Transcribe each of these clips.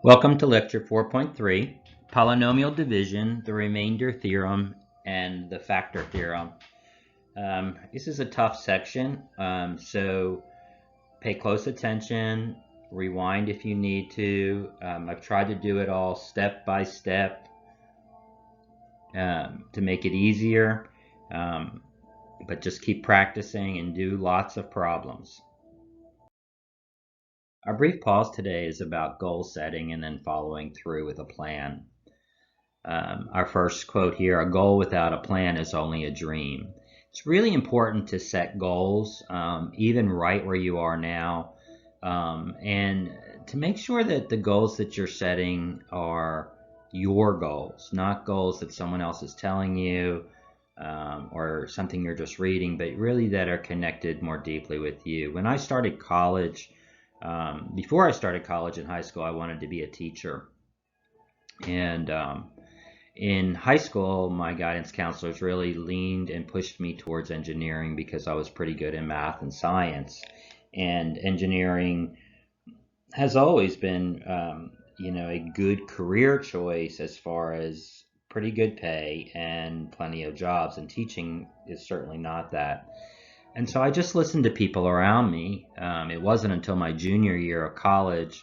Welcome to Lecture 4.3, Polynomial Division, the Remainder Theorem, and the Factor Theorem. This is a tough section, so pay close attention, rewind if you need to. I've tried to do it all step by step to make it easier, but just keep practicing and do lots of problems. Our brief pause today is about goal setting and then following through with a plan. Our first quote here, a goal without a plan is only a dream. It's really important to set goals, even right where you are now, and to make sure that the goals that you're setting are your goals, not goals that someone else is telling you or something you're just reading, but really that are connected more deeply with you. When I started college, before I started college in high school, I wanted to be a teacher. And in high school, my guidance counselors really leaned and pushed me towards engineering because I was pretty good in math and science. And engineering has always been, a good career choice as far as pretty good pay and plenty of jobs. And teaching is certainly not that. And so I just listened to people around me. It wasn't until my junior year of college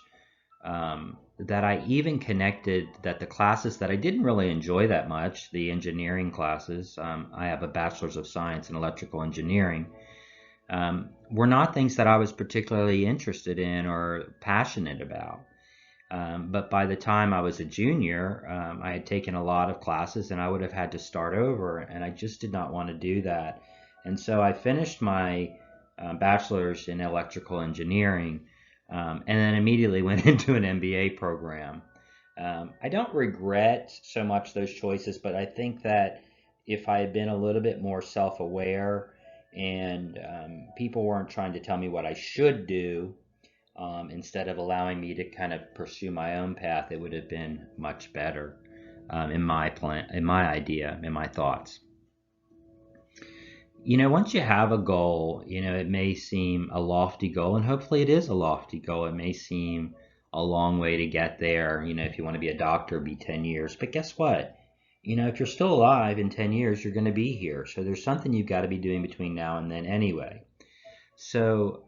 that I even connected that the classes that I didn't really enjoy that much, the engineering classes, I have a bachelor's of science in electrical engineering, were not things that I was particularly interested in or passionate about. But by the time I was a junior, I had taken a lot of classes and I would have had to start over, and I just did not want to do that. And so I finished my bachelor's in electrical engineering and then immediately went into an MBA program. I don't regret so much those choices, but I think that if I had been a little bit more self-aware and people weren't trying to tell me what I should do, instead of allowing me to kind of pursue my own path, it would have been much better in my plan, in my idea, in my thoughts. Once you have a goal, it may seem a lofty goal, and hopefully it is a lofty goal. It may seem a long way to get there. If you want to be a doctor, it'd be 10 years. But guess what? If you're still alive in 10 years, you're going to be here. So there's something you've got to be doing between now and then anyway. So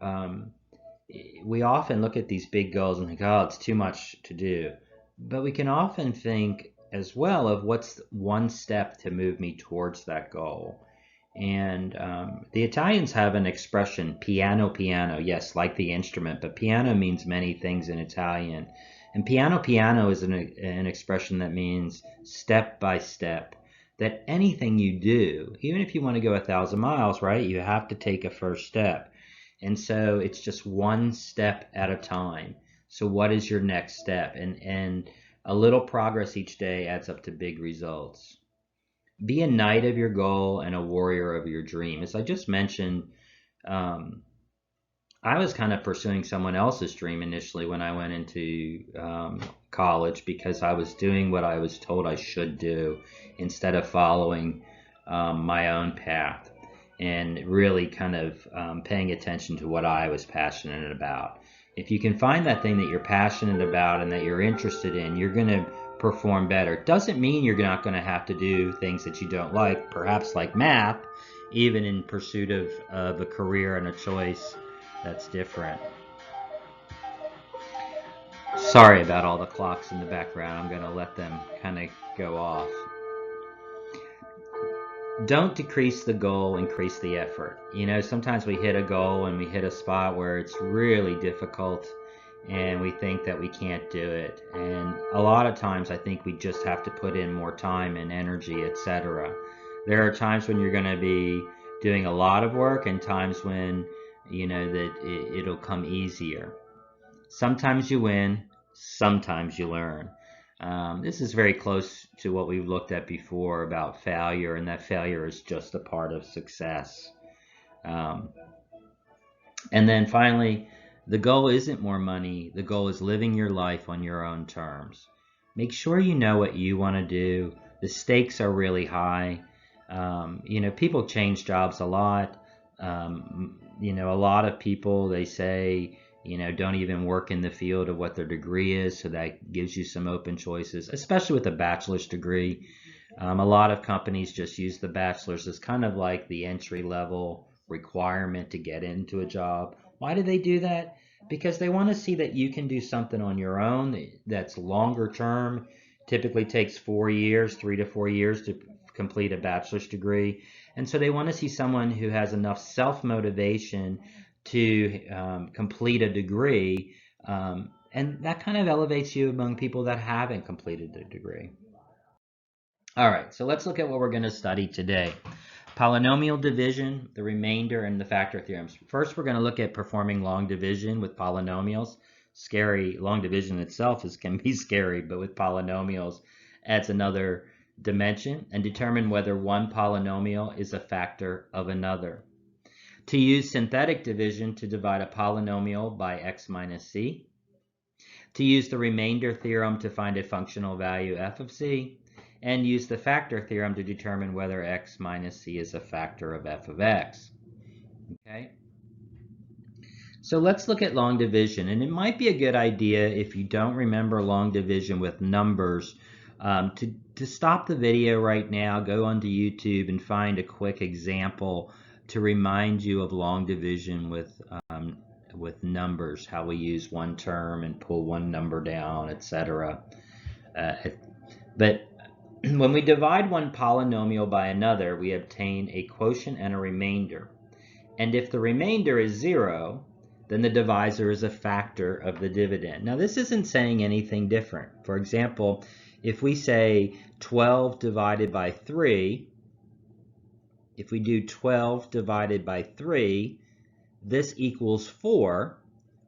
we often look at these big goals and think, oh, it's too much to do. But we can often think as well of what's one step to move me towards that goal. And the Italians have an expression, piano piano, yes, like the instrument, but piano means many things in Italian. And piano piano is an expression that means step by step, that anything you do, even if you want to go 1,000 miles, right, you have to take a first step. And so it's just one step at a time. So what is your next step? And a little progress each day adds up to big results. Be a knight of your goal and a warrior of your dream. As I just mentioned, I was kind of pursuing someone else's dream initially when I went into college because I was doing what I was told I should do instead of following my own path and really kind of paying attention to what I was passionate about. If you can find that thing that you're passionate about and that you're interested in, you're going to perform better. It doesn't mean you're not going to have to do things that you don't like, perhaps like math, even in pursuit of a career and a choice that's different. Sorry about all the clocks in the background. I'm going to let them kind of go off. Don't decrease the goal, increase the effort. Sometimes we hit a goal and we hit a spot where it's really difficult and we think that we can't do it. And a lot of times I think we just have to put in more time and energy, etc. There are times when you're going to be doing a lot of work and times when, that it'll come easier. Sometimes you win, sometimes you learn. This is very close to what we've looked at before about failure, and that failure is just a part of success. And then finally, the goal isn't more money. The goal is living your life on your own terms. Make sure you know what you want to do. The stakes are really high. People change jobs a lot. A lot of people, they say, don't even work in the field of what their degree is, so that gives you some open choices, especially with a bachelor's degree. A lot of companies just use the bachelor's as kind of like the entry level requirement to get into a job. Why do they do that? Because they want to see that you can do something on your own that's longer term. Typically takes 4 years, 3 to 4 years to complete a bachelor's degree. And so they want to see someone who has enough self-motivation to complete a degree. And that kind of elevates you among people that haven't completed a degree. All right, so let's look at what we're going to study today. Polynomial division, the remainder, and the factor theorems. First, we're going to look at performing long division with polynomials. Scary. Long division itself can be scary, but with polynomials adds another dimension, and determine whether one polynomial is a factor of another. To use synthetic division to divide a polynomial by x minus c. To use the remainder theorem to find a functional value f of c. And use the factor theorem to determine whether x minus c is a factor of f of x. Okay? So let's look at long division. And it might be a good idea, if you don't remember long division with numbers, to stop the video right now, go onto YouTube and find a quick example to remind you of long division with numbers, how we use one term and pull one number down, etc. But when we divide one polynomial by another, we obtain a quotient and a remainder. And if the remainder is 0, then the divisor is a factor of the dividend. Now, this isn't saying anything different. For example, if we say 12 divided by 3, if we do 12 divided by 3, this equals 4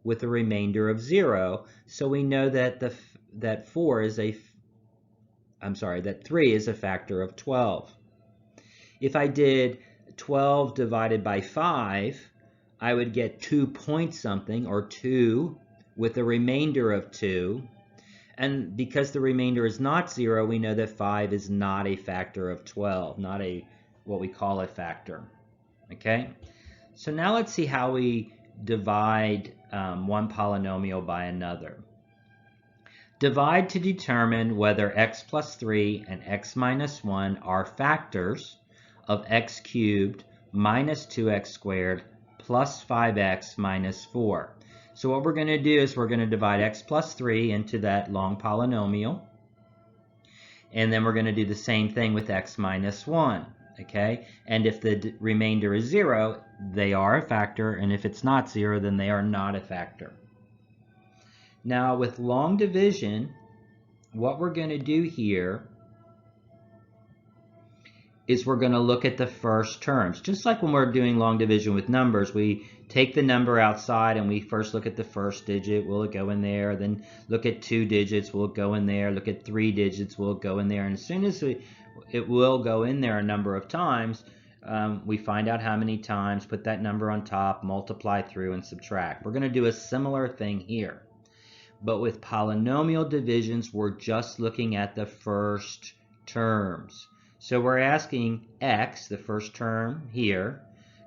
with a remainder of 0. So we know that that 3 is a factor of 12. If I did 12 divided by 5, I would get 2 point something, or 2, with a remainder of 2. And because the remainder is not 0, we know that 5 is not a factor of 12, not what we call a factor. Okay? So now let's see how we divide one polynomial by another. Divide to determine whether x plus 3 and x minus 1 are factors of x cubed minus 2x squared plus 5x minus 4. So what we're going to do is we're going to divide x plus 3 into that long polynomial. And then we're going to do the same thing with x minus 1. Okay? And if the remainder is 0, they are a factor. And if it's not 0, then they are not a factor. Now, with long division, what we're going to do here is we're going to look at the first terms. Just like when we're doing long division with numbers, we take the number outside and we first look at the first digit, will it go in there? Then look at 2 digits, will it go in there? Look at 3 digits, will it go in there? And as soon as it will go in there a number of times, we find out how many times, put that number on top, multiply through, and subtract. We're going to do a similar thing here. But with polynomial divisions, we're just looking at the first terms. So we're asking x, the first term here,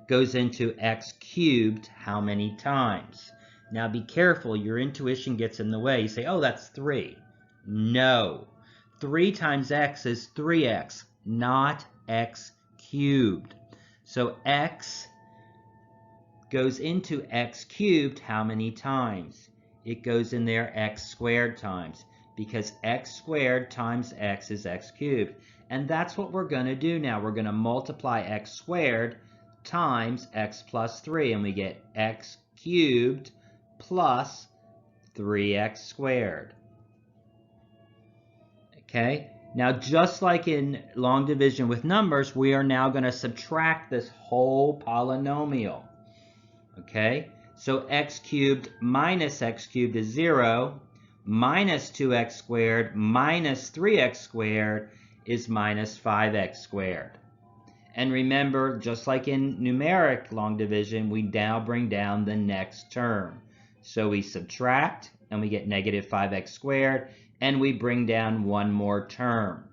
goes into x cubed how many times? Now be careful, your intuition gets in the way. You say, oh, that's 3. No. 3 times x is 3x, not x cubed. So x goes into x cubed how many times? It goes in there x squared times, because x squared times x is x cubed. And that's what we're going to do now. We're going to multiply x squared times x plus 3, and we get x cubed plus 3x squared. Okay? Now, just like in long division with numbers, we are now going to subtract this whole polynomial. Okay? So x cubed minus x cubed is 0, minus 2x squared minus 3x squared is minus 5x squared. And remember, just like in numeric long division, we now bring down the next term. So we subtract, and we get negative 5x squared, and we bring down one more term.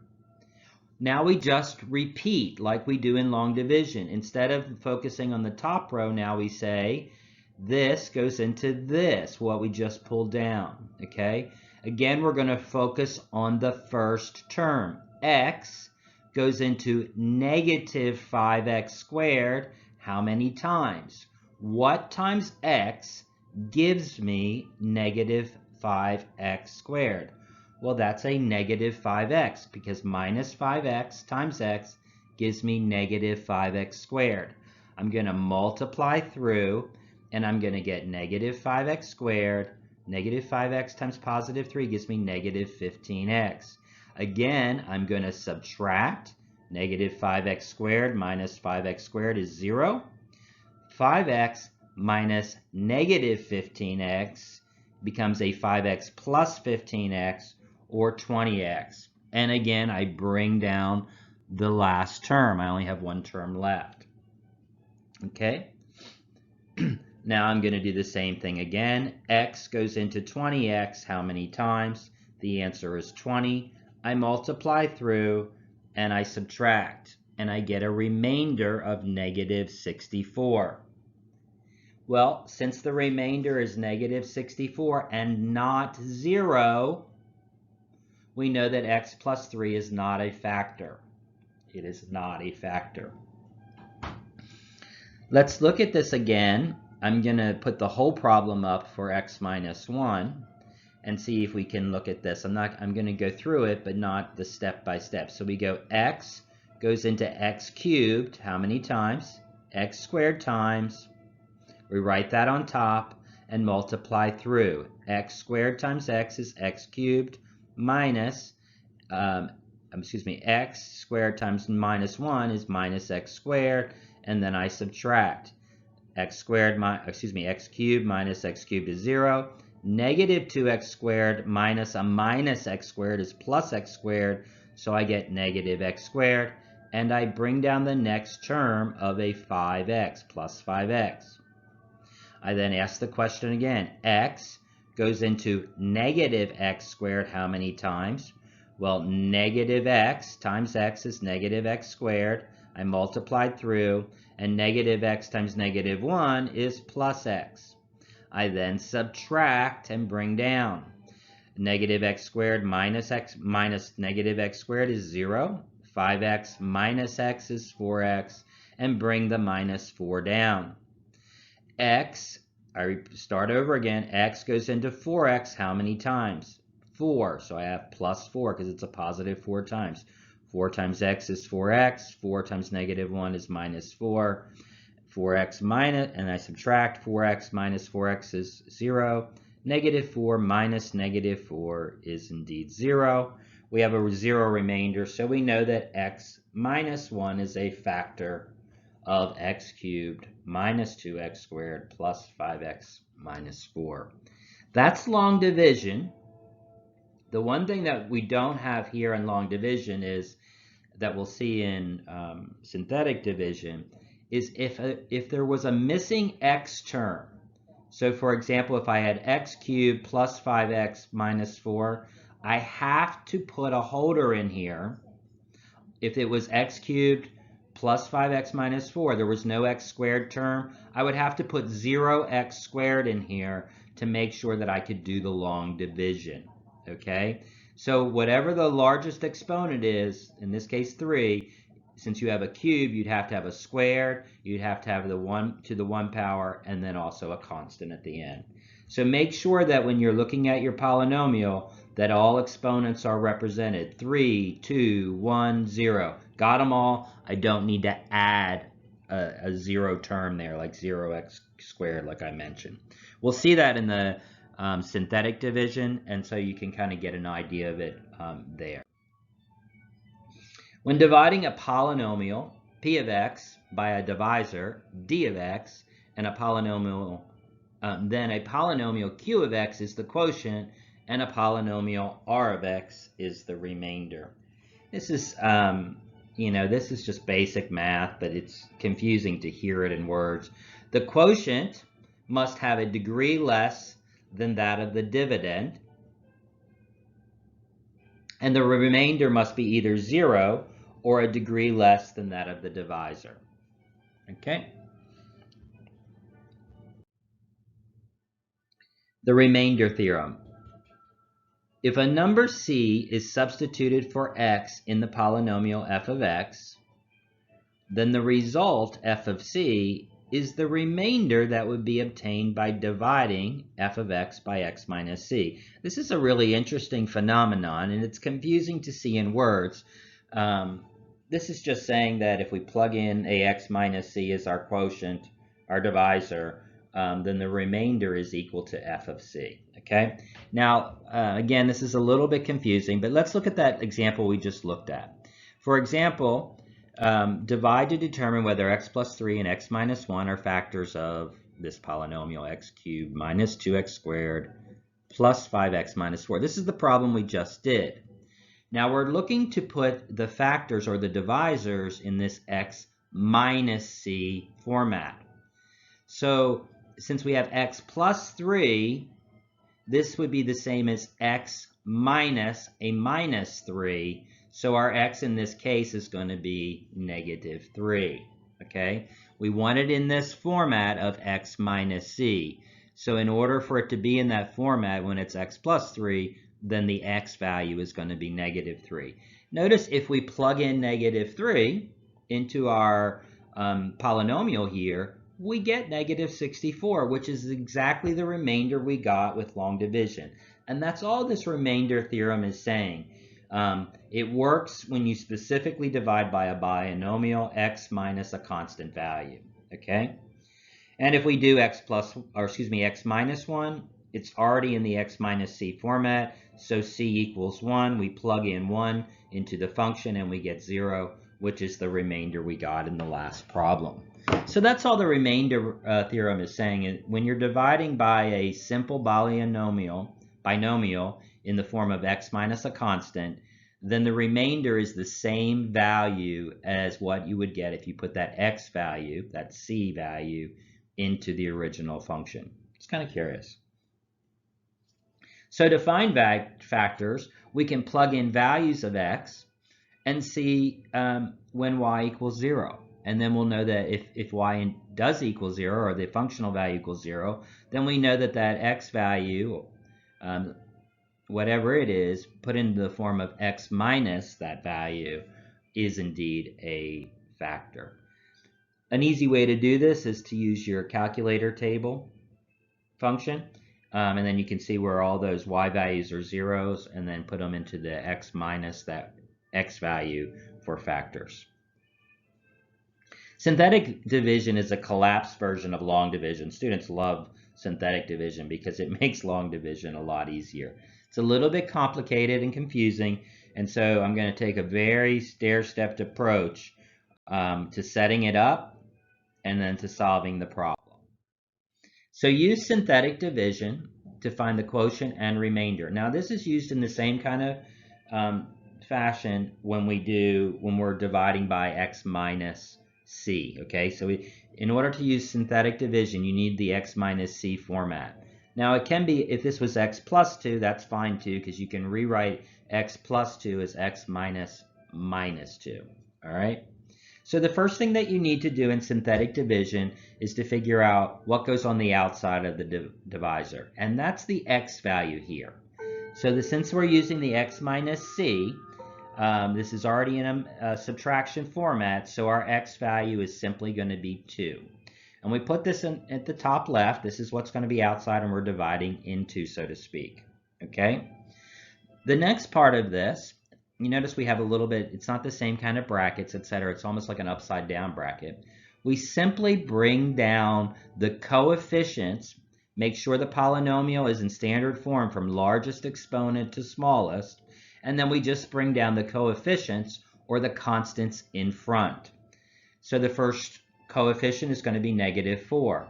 Now we just repeat like we do in long division. Instead of focusing on the top row, now we say This goes into this, what we just pulled down, okay? Again, we're going to focus on the first term. X goes into negative 5x squared how many times? What times x gives me negative 5x squared? Well, that's a negative 5x because minus 5x times x gives me negative 5x squared. I'm going to multiply through, and I'm going to get negative 5x squared. Negative 5x times positive 3 gives me negative 15x. Again, I'm going to subtract. Negative 5x squared minus 5x squared is 0. 5x minus negative 15x becomes a 5x plus 15x, or 20x. And again, I bring down the last term. I only have one term left. Okay? Now I'm going to do the same thing again. X goes into 20x how many times? The answer is 20. I multiply through and I subtract, and I get a remainder of negative 64. Well, since the remainder is negative 64 and not 0, we know that x plus 3 is not a factor. It is not a factor. Let's look at this again. I'm going to put the whole problem up for x minus 1 and see if we can look at this. I'm going to go through it, but not the step by step. So we go x goes into x cubed how many times? X squared times. We write that on top and multiply through. X squared times x is x cubed minus, x squared times minus 1 is minus x squared, and then I subtract. X cubed minus x cubed is 0. Negative 2x squared minus a minus x squared is plus x squared, so I get negative x squared, and I bring down the next term of a 5x plus 5x. I then ask the question again. X goes into negative x squared how many times? Well, negative x times x is negative x squared. I multiplied through, and negative x times negative 1 is plus x. I then subtract and bring down. Negative x squared minus negative x squared is 0. 5x minus x is 4x, and bring the minus 4 down. X, I start over again, x goes into 4x how many times? 4, so I have plus 4 because it's a positive 4 times. 4 times x is 4x, 4 times negative 1 is minus 4, 4x minus, and I subtract 4x minus 4x is 0, negative 4 minus negative 4 is indeed 0. We have a 0 remainder, so we know that x minus 1 is a factor of x cubed minus 2x squared plus 5x minus 4. That's long division. The one thing that we don't have here in long division is that we'll see in synthetic division is if there was a missing x term. So for example, if I had x cubed plus 5x minus 4, I have to put a holder in here. If it was x cubed plus 5x minus 4, there was no x squared term, I would have to put 0x squared in here to make sure that I could do the long division. Okay? So whatever the largest exponent is, in this case 3, since you have a cube, you'd have to have a squared, you'd have to have the 1 to the 1 power, and then also a constant at the end. So make sure that when you're looking at your polynomial, that all exponents are represented. 3, 2, 1, 0. Got them all. I don't need to add a 0 term there, like 0x squared, like I mentioned. We'll see that in the synthetic division, and so you can kind of get an idea of it there. When dividing a polynomial, p of x, by a divisor, d of x, and a polynomial, then a polynomial q of x is the quotient, and a polynomial r of x is the remainder. This is, this is just basic math, but it's confusing to hear it in words. The quotient must have a degree less than that of the dividend, and the remainder must be either 0 or a degree less than that of the divisor. Okay? The remainder theorem. If a number c is substituted for x in the polynomial f of x, then the result f of c is the remainder that would be obtained by dividing f of x by x minus c. This is a really interesting phenomenon, and it's confusing to see in words. This is just saying that if we plug in ax minus c as our quotient, our divisor, then the remainder is equal to f of c. Okay. Now, again, this is a little bit confusing, but let's look at that example we just looked at. For example, divide to determine whether x plus 3 and x minus 1 are factors of this polynomial x cubed minus 2x squared plus 5x minus 4. This is the problem we just did. Now we're looking to put the factors or the divisors in this x minus c format. So since we have x plus 3, this would be the same as x minus a minus 3. So our x in this case is going to be negative 3. Okay? We want it in this format of x minus c. So in order for it to be in that format when it's x plus 3, then the x value is going to be negative 3. Notice if we plug in negative 3 into our polynomial here, we get negative 64, which is exactly the remainder we got with long division. And that's all this remainder theorem is saying. It works when you specifically divide by a binomial x minus a constant value. Okay? And if we do x minus 1, it's already in the x minus c format, so c equals 1. We plug in 1 into the function and we get 0, which is the remainder we got in the last problem. So that's all the remainder theorem is saying. When you're dividing by a simple binomial in the form of x minus a constant, then the remainder is the same value as what you would get if you put that x value, that c value, into the original function. It's kind of curious. So to find factors, we can plug in values of x and see when y equals 0. And then we'll know that if y does equal 0, or the functional value equals 0, then we know that that x value, whatever it is, put into the form of x minus that value, is indeed a factor. An easy way to do this is to use your calculator table function. And then you can see where all those y values are zeros, and then put them into the x minus that x value for factors. Synthetic division is a collapsed version of long division. Students love synthetic division because it makes long division a lot easier. It's a little bit complicated and confusing, and so I'm going to take a very stair-stepped approach to setting it up and then to solving the problem. So use synthetic division to find the quotient and remainder. Now this is used in the same kind of fashion when we're dividing by x minus c. Okay, so in order to use synthetic division, you need the x minus c format. Now it can be, if this was x plus 2, that's fine too, because you can rewrite x plus 2 as x minus minus 2. All right. So the first thing that you need to do in synthetic division is to figure out what goes on the outside of the divisor, and that's the x value here. So since we're using the x minus c, this is already in a subtraction format, so our x value is simply going to be 2. And we put this at the top left. This is what's going to be outside, and we're dividing into, so to speak. Okay? The next part of this, you notice we have a little bit, it's not the same kind of brackets, etc. It's almost like an upside down bracket. We simply bring down the coefficients, make sure the polynomial is in standard form from largest exponent to smallest, and then we just bring down the coefficients or the constants in front. So the first coefficient is going to be negative 4,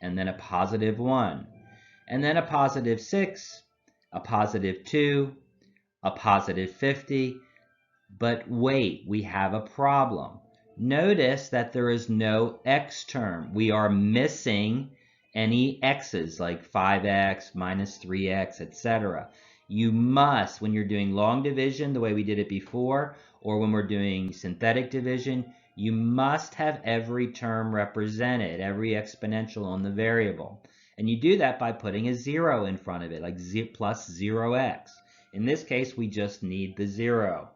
and then a positive 1, and then a positive 6, a positive 2, a positive 50, but wait, we have a problem. Notice that there is no x term. We are missing any x's like 5x, minus 3x, etc. You must, when you're doing long division the way we did it before, or when we're doing synthetic division, you must have every term represented, every exponential on the variable. And you do that by putting a 0 in front of it, like plus 0x. In this case, we just need the 0.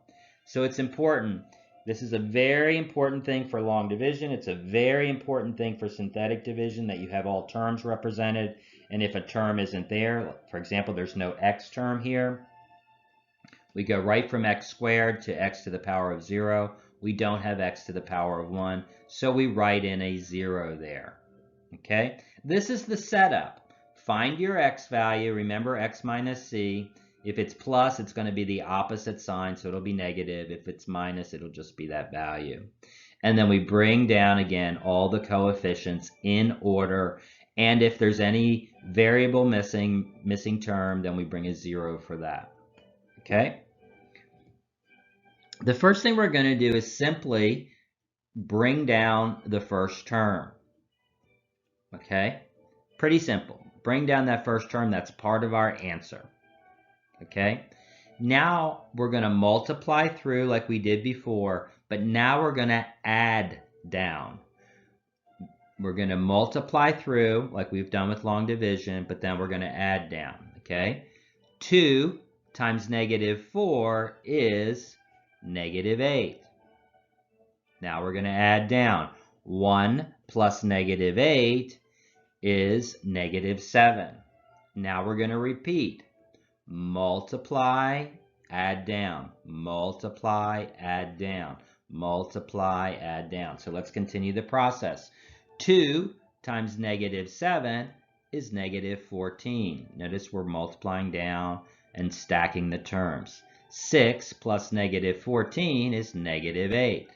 So it's important. This is a very important thing for long division. It's a very important thing for synthetic division that you have all terms represented. And if a term isn't there, for example, there's no x term here, we go right from x squared to x to the power of 0. We don't have x to the power of 1, so we write in a 0 there. Okay? This is the setup. Find your x value. Remember x minus c. If it's plus, it's going to be the opposite sign, so it'll be negative. If it's minus, it'll just be that value. And then we bring down, again, all the coefficients in order. And if there's any variable missing term, then we bring a 0 for that. Okay? The first thing we're going to do is simply bring down the first term. Okay? Pretty simple. Bring down that first term. That's part of our answer. Okay? Now we're going to multiply through like we did before, but now we're going to add down. We're going to multiply through like we've done with long division, but then we're going to add down. Okay? 2 times negative 4 is negative 8. Now we're going to add down. 1 plus negative 8 is negative 7. Now we're going to repeat. Multiply, add down. Multiply, add down. Multiply, add down. So let's continue the process. 2 times negative 7 is negative 14. Notice we're multiplying down and stacking the terms. 6 plus negative 14 is negative 8.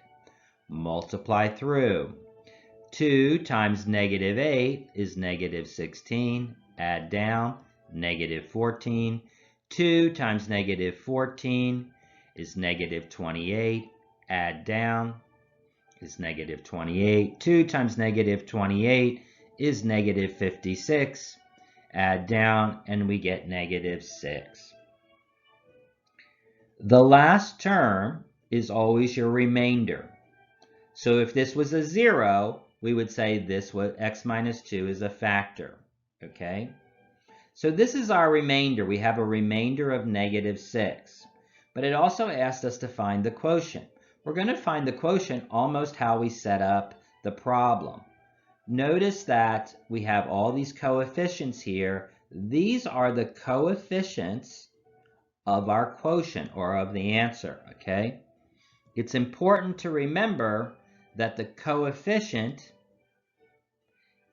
Multiply through. 2 times negative 8 is negative 16. Add down, negative 14. 2 times negative 14 is negative 28. Add down is negative 28. 2 times negative 28 is negative 56. Add down, and we get negative 6. The last term is always your remainder. So if this was a 0, we would say this was x minus 2 is a factor. Okay? So this is our remainder. We have a remainder of negative 6. But it also asked us to find the quotient. We're going to find the quotient almost how we set up the problem. Notice that we have all these coefficients here. These are the coefficients of our quotient or of the answer, okay? It's important to remember that the coefficient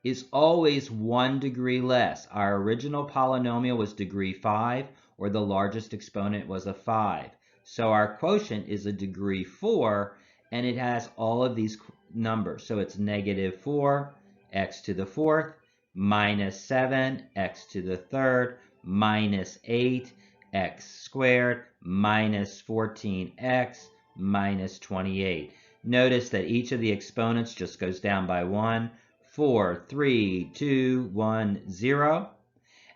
is always 1 degree less. Our original polynomial was degree 5, or the largest exponent was a 5. So our quotient is a degree 4, and it has all of these numbers. So it's negative 4, x to the 4th, minus 7, x to the 3rd, minus 8, x squared, minus 14x, minus 28. Notice that each of the exponents just goes down by 1. 4, 3, 2, 1, 0.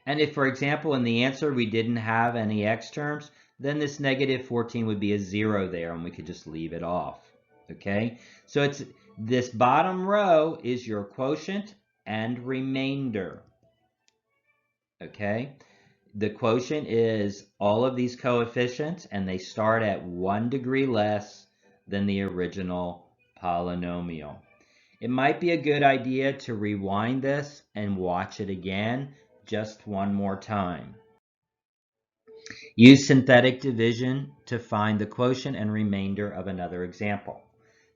And if, for example, in the answer we didn't have any x terms, then this negative 14 would be a 0 there, and we could just leave it off. Okay? So it's this bottom row is your quotient and remainder. Okay? The quotient is all of these coefficients, and they start at 1 degree less than the original polynomial. It might be a good idea to rewind this and watch it again just one more time. Use synthetic division to find the quotient and remainder of another example.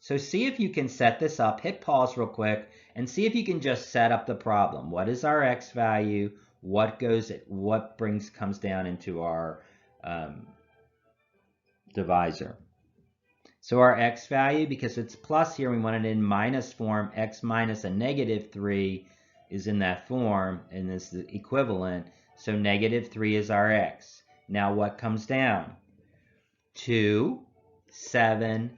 So see if you can set this up. Hit pause real quick and see if you can just set up the problem. What is our x value? What comes down into our divisor? So our x value, because it's plus here, we want it in minus form. X minus a negative 3 is in that form, and this is the equivalent. So negative 3 is our x. Now what comes down? 2, 7.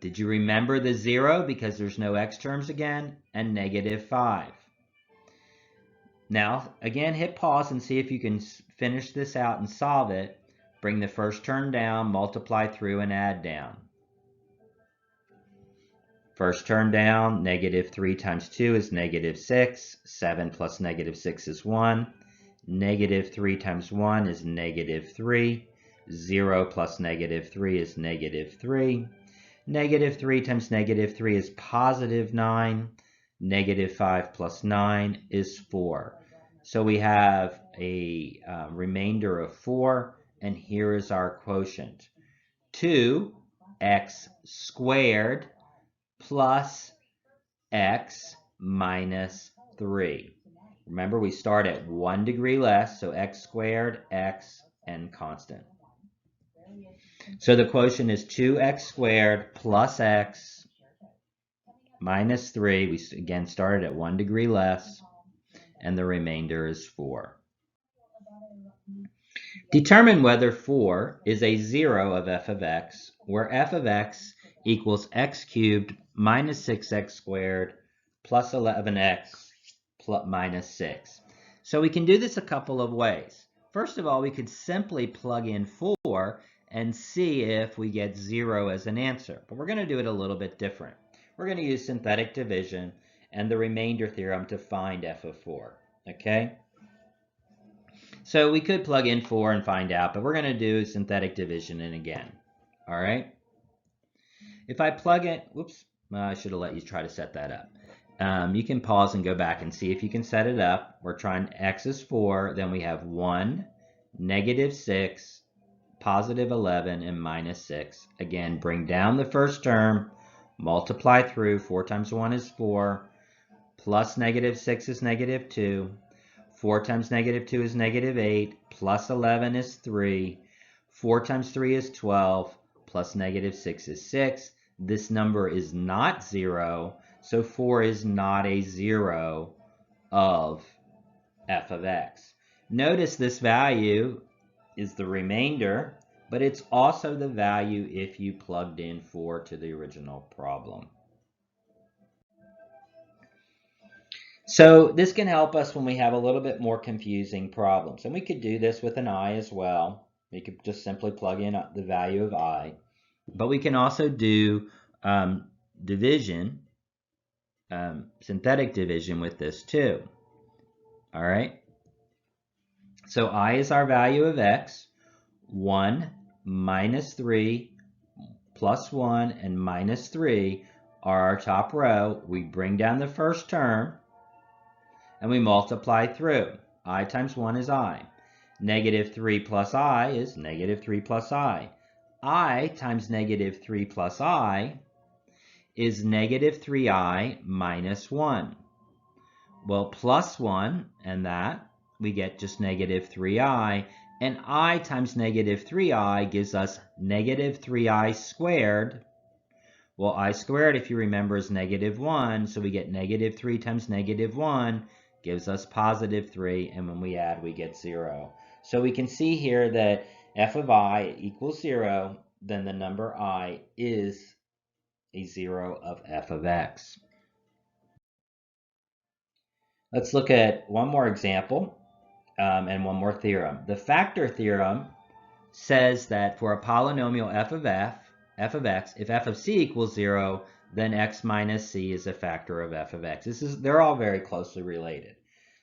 Did you remember the 0 because there's no x terms again? And negative 5. Now, again, hit pause and see if you can finish this out and solve it. Bring the first term down, multiply through, and add down. First term down, negative 3 times 2 is negative 6. 7 plus negative 6 is 1. Negative 3 times 1 is negative 3. 0 plus negative 3 is negative 3. Negative 3 times negative 3 is positive 9. Negative 5 plus 9 is 4. So we have a remainder of 4, and here is our quotient. 2x squared plus x minus 3. Remember, we start at 1 degree less, so x squared, x, and constant. So the quotient is 2x squared plus x minus 3. We again started at 1 degree less, and the remainder is 4. Determine whether 4 is a 0 of f of x, where f of x equals x cubed minus 6x squared plus 11x minus 6. So we can do this a couple of ways. First of all, we could simply plug in 4 and see if we get 0 as an answer. But we're going to do it a little bit different. We're going to use synthetic division and the remainder theorem to find f of 4. Okay? So we could plug in 4 and find out, but we're going to do synthetic division in again. All right? If I plug in, whoops, I should have let you try to set that up. You can pause and go back and see if you can set it up. We're trying x is 4, then we have 1, negative 6, positive 11, and minus 6. Again, bring down the first term, multiply through. 4 times 1 is 4, plus negative 6 is negative 2. 4 times negative 2 is negative 8, plus 11 is 3. 4 times 3 is 12, plus negative 6 is 6. This number is not 0, so 4 is not a 0 of f of x. Notice this value is the remainder, but it's also the value if you plugged in 4 to the original problem. So this can help us when we have a little bit more confusing problems. And we could do this with an I as well. We could just simply plug in the value of I. But we can also do division, synthetic division with this too. All right. So I is our value of x. 1 minus 3 plus 1 and minus 3 are our top row. We bring down the first term and we multiply through. I times 1 is I. Negative 3 plus I is negative 3 plus I. I times negative 3 plus I is negative 3i minus 1. Well, plus 1 and that, we get just negative 3i. And I times negative 3i gives us negative 3i squared. Well, I squared, if you remember, is negative 1. So we get negative 3 times negative 1 gives us positive 3. And when we add, we get 0. So we can see here that f of I equals 0. Then the number I is a 0 of f of x. Let's look at one more example and one more theorem. The factor theorem says that for a polynomial f of x, if f of c equals 0, then x minus c is a factor of f of x. They're all very closely related.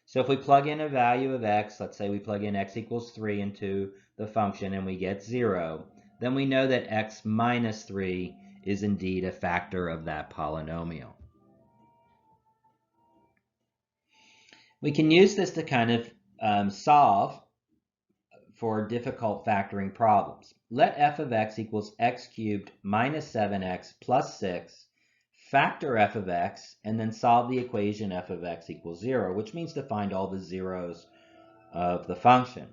So if we plug in a value of x, let's say we plug in x equals 3 into the function and we get 0, then we know that x minus 3 is indeed a factor of that polynomial. We can use this to kind of solve for difficult factoring problems. Let f of x equals x cubed minus 7x plus 6, factor f of x, and then solve the equation f of x equals 0, which means to find all the zeros of the function.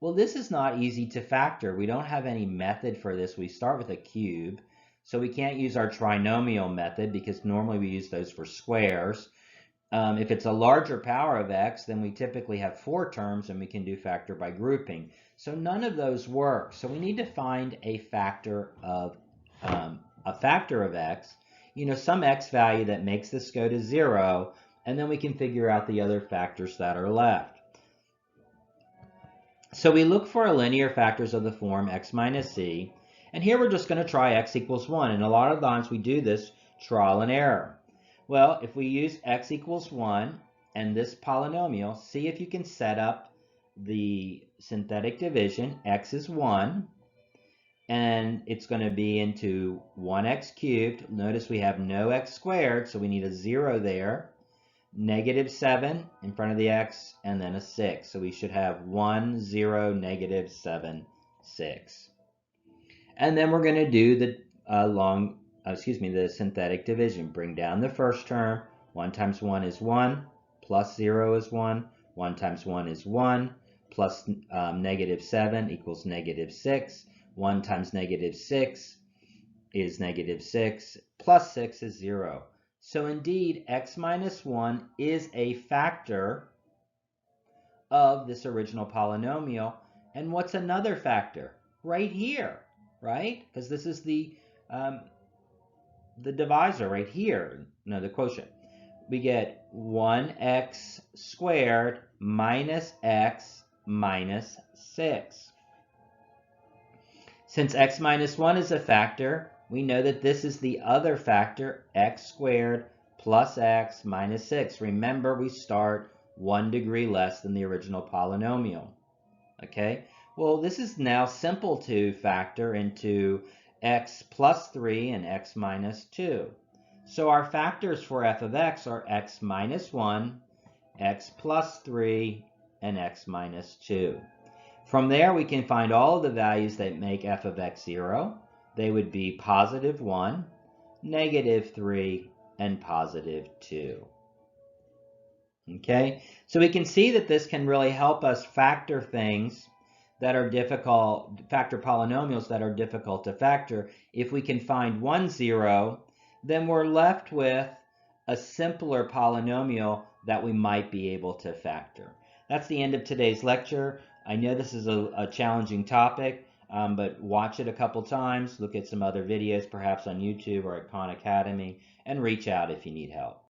Well, this is not easy to factor. We don't have any method for this. We start with a cube, so we can't use our trinomial method because normally we use those for squares. If it's a larger power of x, then we typically have 4 terms and we can do factor by grouping. So none of those work. So we need to find a factor of x, some x value that makes this go to 0, and then we can figure out the other factors that are left. So we look for linear factors of the form x minus c, and here we're just going to try x equals 1, and a lot of times we do this Trial and error. Well, if we use x equals 1 and this polynomial, see if you can set up the synthetic division. X is 1, and it's going to be into 1x cubed. Notice we have no x squared, so we need a 0 there. Negative 7 in front of the x, and then a 6. So we should have 1, 0, negative 7, 6. And then we're going to do the the synthetic division. Bring down the first term. 1 times 1 is 1, plus 0 is 1. 1 times 1 is 1, plus negative 7 equals negative 6. 1 times negative 6 is negative 6, plus 6 is 0. So indeed, x minus 1 is a factor of this original polynomial. And what's another factor? Right here, right? Because this is the divisor right here, no, the quotient. We get 1x squared minus x minus 6. Since x minus 1 is a factor, we know that this is the other factor, x squared plus x minus 6. Remember, we start 1 degree less than the original polynomial. Okay? Well, this is now simple to factor into x plus 3 and x minus 2. So our factors for f of x are x minus 1, x plus 3, and x minus 2. From there, we can find all of the values that make f of x 0. They would be positive 1, negative 3, and positive 2. Okay, so we can see that this can really help us factor things that are difficult, factor polynomials that are difficult to factor. If we can find 1, 0, then we're left with a simpler polynomial that we might be able to factor. That's the end of today's lecture. I know this is a challenging topic, but watch it a couple times, look at some other videos perhaps on YouTube or at Khan Academy, and reach out if you need help.